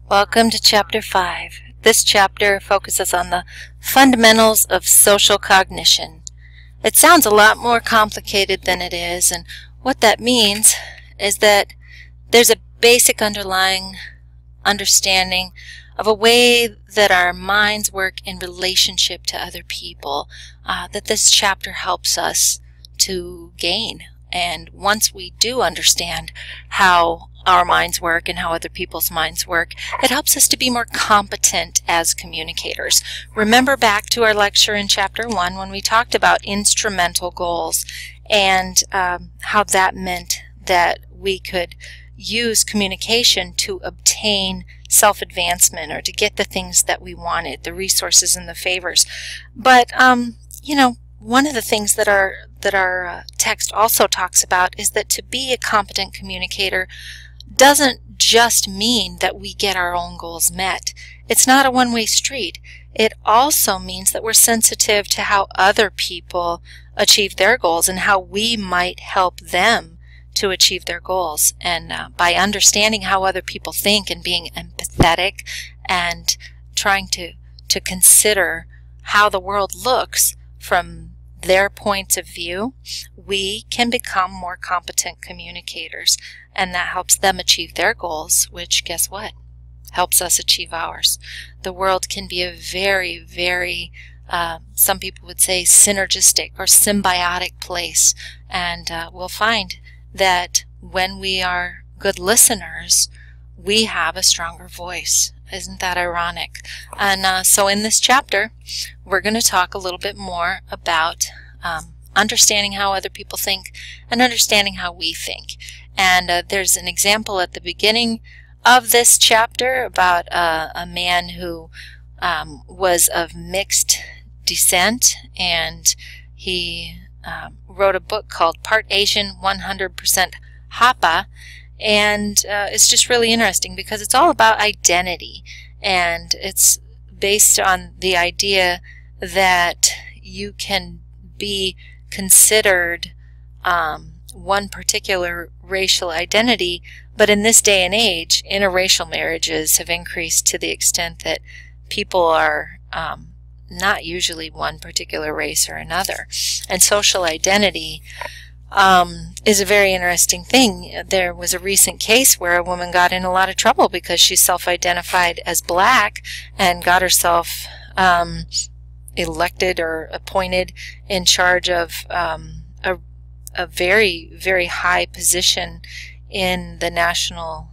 Welcome to Chapter 5. This chapter focuses on the fundamentals of social cognition. It sounds a lot more complicated than it is, and what that means is that there's a basic underlying understanding of a way that our minds work in relationship to other people that this chapter helps us to gain. And once we do understand how our minds work and how other people's minds work, it helps us to be more competent as communicators. Remember back to our lecture in Chapter 1 when we talked about instrumental goals and how that meant that we could use communication to obtain self-advancement or to get the things that we wanted, the resources and the favors. But, you know, one of the things that our text also talks about is that to be a competent communicator doesn't just mean that we get our own goals met. It's not a one-way street. It also means that we're sensitive to how other people achieve their goals and how we might help them to achieve their goals. And by understanding how other people think and being empathetic and trying to consider how the world looks from their points of view, we can become more competent communicators, and that helps them achieve their goals, which, guess what, helps us achieve ours. The world can be a very, very, some people would say, synergistic or symbiotic place, and we'll find that when we are good listeners, we have a stronger voice. Isn't that ironic? And so in this chapter, we're going to talk a little bit more about understanding how other people think and understanding how we think. And there's an example at the beginning of this chapter about a man who was of mixed descent, and he wrote a book called Part Asian, 100% Hapa. And it's just really interesting because it's all about identity, and it's based on the idea that you can be considered one particular racial identity, but in this day and age, interracial marriages have increased to the extent that people are not usually one particular race or another. And social identity is a very interesting thing. There was a recent case where a woman got in a lot of trouble because she self-identified as black and got herself elected or appointed in charge of a very, very high position in the National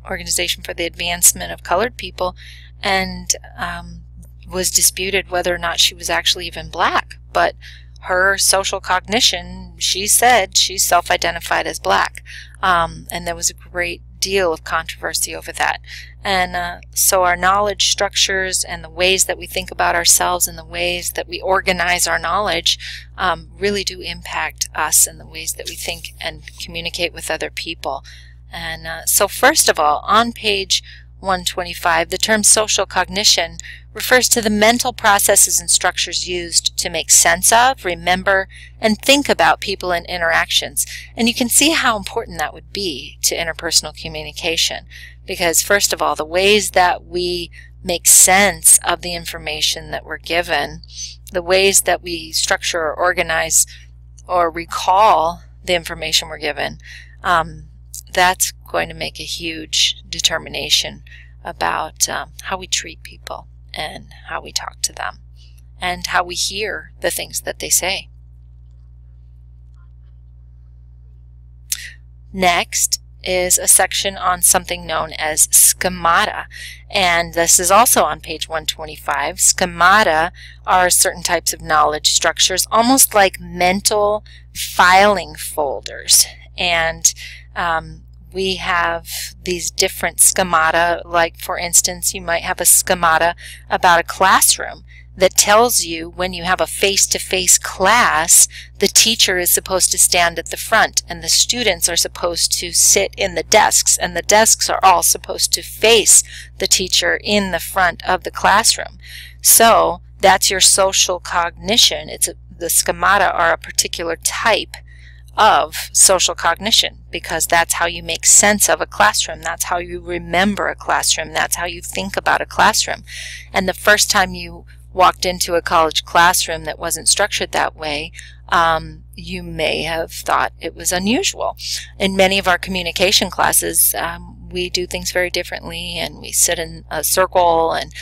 Organization for the Advancement of Colored People, and was disputed whether or not she was actually even black. But her social cognition, she said she self-identified as black. And there was a great deal of controversy over that. And so our knowledge structures and the ways that we think about ourselves and the ways that we organize our knowledge really do impact us and the ways that we think and communicate with other people. And so first of all, on page 125, the term social cognition refers to the mental processes and structures used to make sense of, remember, and think about people and interactions. And you can see how important that would be to interpersonal communication, because first of all, the ways that we make sense of the information that we're given, the ways that we structure or organize or recall the information we're given, that's going to make a huge determination about how we treat people and how we talk to them and how we hear the things that they say. Next is a section on something known as schemata, and this is also on page 125. Schemata are certain types of knowledge structures, almost like mental filing folders, and we have these different schemata. Like, for instance, you might have a schemata about a classroom that tells you when you have a face-to-face class, the teacher is supposed to stand at the front and the students are supposed to sit in the desks, and the desks are all supposed to face the teacher in the front of the classroom. So that's your social cognition. The schemata are a particular type of social cognition, because that's how you make sense of a classroom. That's how you remember a classroom. That's how you think about a classroom. And the first time you walked into a college classroom that wasn't structured that way, you may have thought it was unusual. In many of our communication classes, we do things very differently, and we sit in a circle, and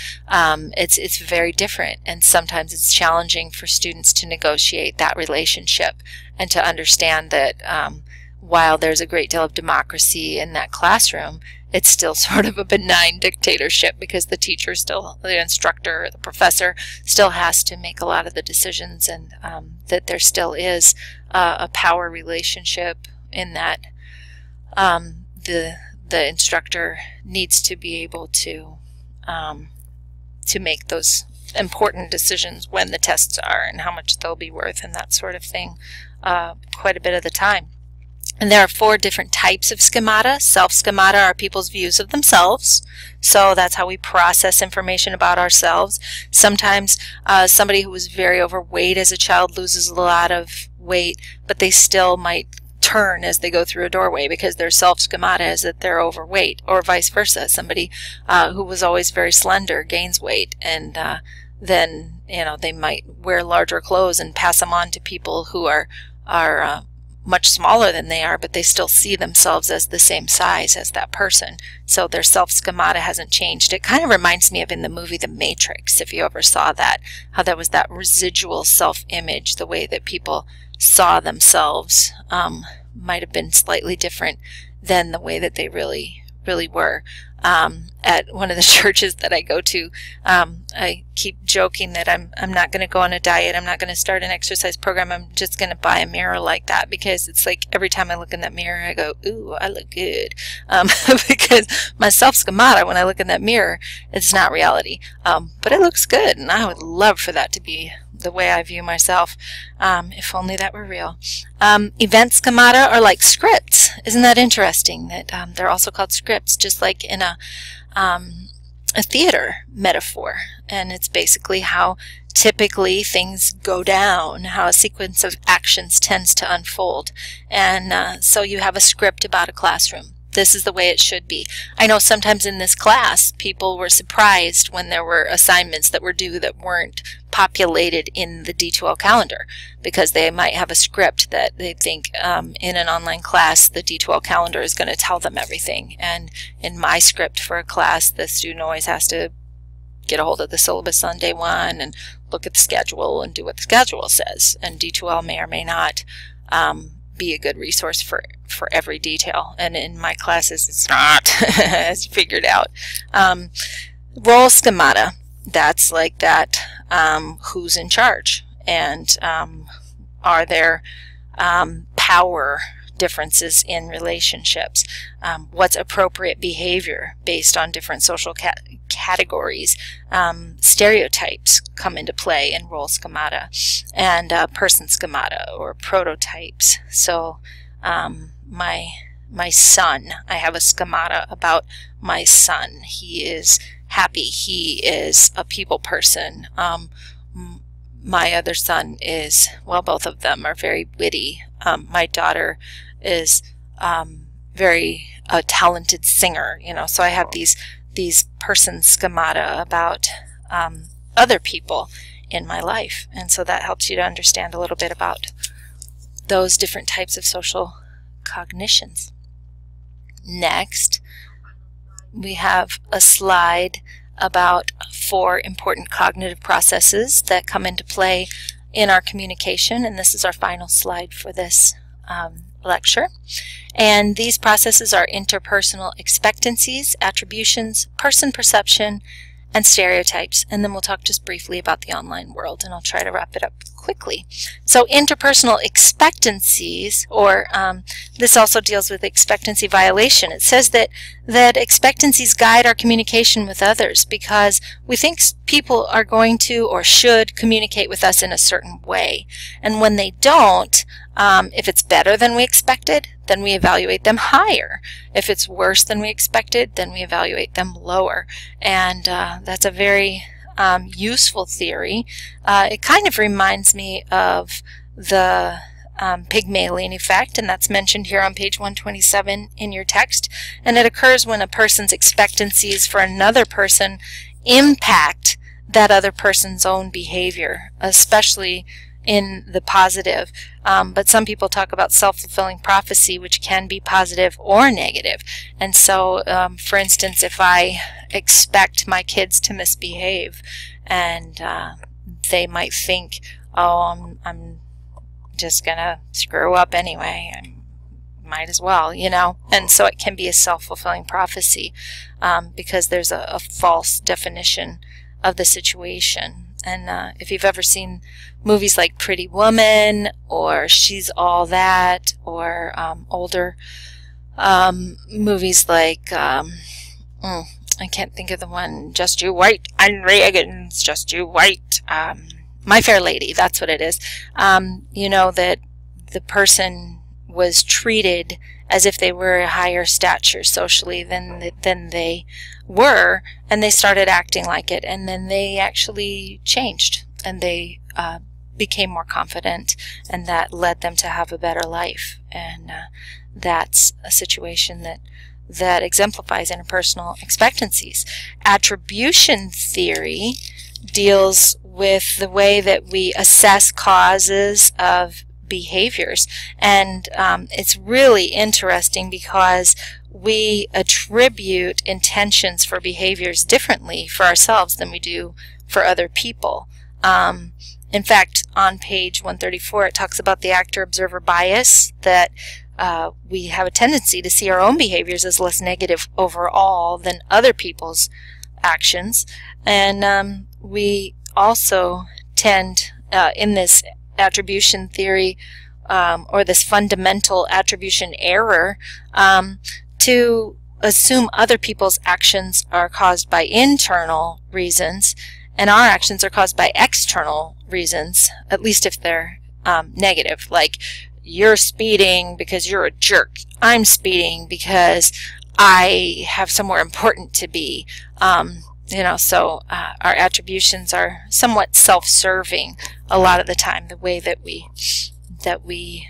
it's very different. And sometimes it's challenging for students to negotiate that relationship and to understand that while there's a great deal of democracy in that classroom, it's still sort of a benign dictatorship, because the teacher still, the instructor, the professor still has to make a lot of the decisions, and that there still is a power relationship in that the instructor needs to be able to make those important decisions when the tests are and how much they'll be worth and that sort of thing quite a bit of the time. And there are 4 different types of schemata. Self-schemata are people's views of themselves. So that's how we process information about ourselves. Sometimes somebody who was very overweight as a child loses a lot of weight, but they still might turn as they go through a doorway because their self-schemata is that they're overweight, or vice versa. Somebody who was always very slender gains weight, and then they might wear larger clothes and pass them on to people who are much smaller than they are, but they still see themselves as the same size as that person. So their self-schemata hasn't changed. It kind of reminds me of in the movie The Matrix, if you ever saw that, how there was that residual self-image, the way that people saw themselves might have been slightly different than the way that they really were. At one of the churches that I go to, I keep joking that I'm not going to go on a diet. I'm not going to start an exercise program. I'm just going to buy a mirror like that, because it's like every time I look in that mirror, I go, ooh, I look good. Because my self-schemata, when I look in that mirror, it's not reality. But it looks good, and I would love for that to be the way I view myself, if only that were real. Event schemata are like scripts. Isn't that interesting that they're also called scripts, just like in a theater metaphor? And it's basically how typically things go down, how a sequence of actions tends to unfold. And so you have a script about a classroom. This is the way it should be. I know sometimes in this class, people were surprised when there were assignments that were due that weren't populated in the D2L calendar, because they might have a script that they think in an online class, the D2L calendar is going to tell them everything. And in my script for a class, the student always has to get a hold of the syllabus on day 1 and look at the schedule and do what the schedule says. And D2L may or may not be a good resource for every detail, and in my classes it's not, as figured out. Role schemata, that's like that, who's in charge, and are there power differences in relationships, what's appropriate behavior based on different social categories. Stereotypes come into play in role schemata, and person schemata, or prototypes. So my son, I have a schemata about my son. He is happy. He is a people person. My other son is, well, both of them are very witty. My daughter is very a talented singer, so I have these person schemata about other people in my life, and so that helps you to understand a little bit about those different types of social cognitions. Next, we have a slide about 4 important cognitive processes that come into play in our communication, and this is our final slide for this lecture. And these processes are interpersonal expectancies, attributions, person perception, and stereotypes. And then we'll talk just briefly about the online world, and I'll try to wrap it up quickly. So interpersonal expectancies, or this also deals with expectancy violation. It says that expectancies guide our communication with others because we think people are going to or should communicate with us in a certain way. And when they don't, if it's better than we expected, then we evaluate them higher. If it's worse than we expected, then we evaluate them lower. And that's a very useful theory. It kind of reminds me of the Pygmalion effect, and that's mentioned here on page 127 in your text. And it occurs when a person's expectancies for another person impact that other person's own behavior, especially in the positive. But some people talk about self-fulfilling prophecy, which can be positive or negative. And so, for instance, if I expect my kids to misbehave, and they might think, oh, I'm just gonna screw up anyway, I might as well, you know. And so it can be a self-fulfilling prophecy because there's a false definition of the situation. And if you've ever seen movies like Pretty Woman or She's All That, or older movies like I can't think of the one, Just You Wait, and Reagan's Just You Wait, My Fair Lady, that's what it is. You know that the person was treated as if they were a higher stature socially than they were, and they started acting like it, and then they actually changed, and they became more confident, and that led them to have a better life. And that's a situation that exemplifies interpersonal expectancies. Attribution theory deals with the way that we assess causes of behaviors, and it's really interesting because we attribute intentions for behaviors differently for ourselves than we do for other people. In fact, on page 134 it talks about the actor-observer bias, that we have a tendency to see our own behaviors as less negative overall than other people's actions. And we also tend, in this attribution theory, or this fundamental attribution error, to assume other people's actions are caused by internal reasons, and our actions are caused by external reasons, at least if they're negative. Like, you're speeding because you're a jerk. I'm speeding because I have somewhere important to be. You know, so our attributions are somewhat self-serving a lot of the time, the way that we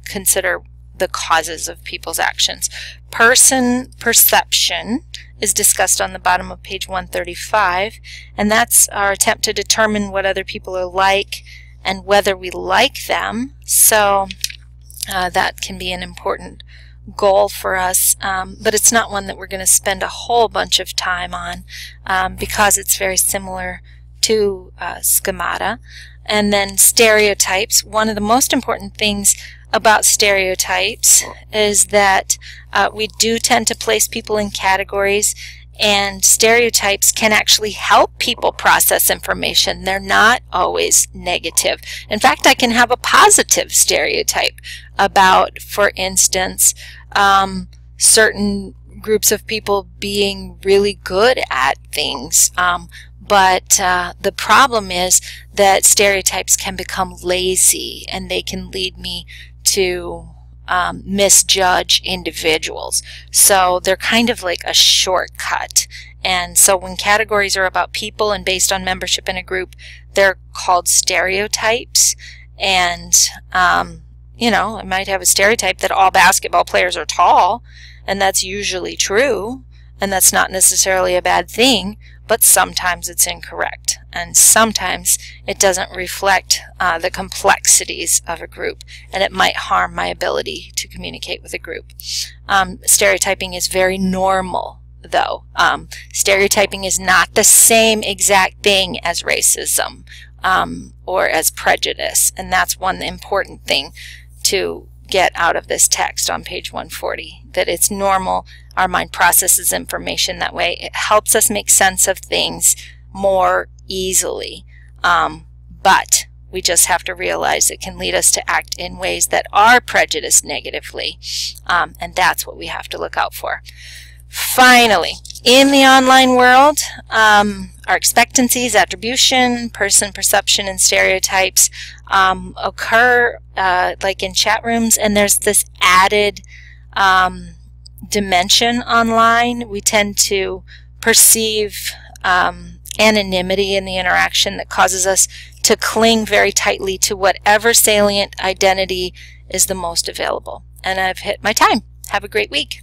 consider the causes of people's actions. Person perception is discussed on the bottom of page 135, and that's our attempt to determine what other people are like and whether we like them. So that can be an important goal for us, but it's not one that we're going to spend a whole bunch of time on because it's very similar to schemata. And then stereotypes. One of the most important things about stereotypes is that we do tend to place people in categories, and stereotypes can actually help people process information. They're not always negative. In fact, I can have a positive stereotype about, for instance, certain groups of people being really good at things. But the problem is that stereotypes can become lazy, and they can lead me to misjudge individuals. So they're kind of like a shortcut. And so when categories are about people and based on membership in a group, they're called stereotypes. And, you know, I might have a stereotype that all basketball players are tall, and that's usually true, and that's not necessarily a bad thing, but sometimes it's incorrect, and sometimes it doesn't reflect the complexities of a group, and it might harm my ability to communicate with a group. Stereotyping is very normal, though. Stereotyping is not the same exact thing as racism or as prejudice, and that's one important thing to get out of this text on page 140, that it's normal. Our mind processes information that way. It helps us make sense of things more easily, but we just have to realize it can lead us to act in ways that are prejudiced negatively, and that's what we have to look out for. Finally, in the online world, our expectancies, attribution, person perception, and stereotypes occur like in chat rooms, and there's this added dimension online. We tend to perceive anonymity in the interaction that causes us to cling very tightly to whatever salient identity is the most available. And I've hit my time. Have a great week.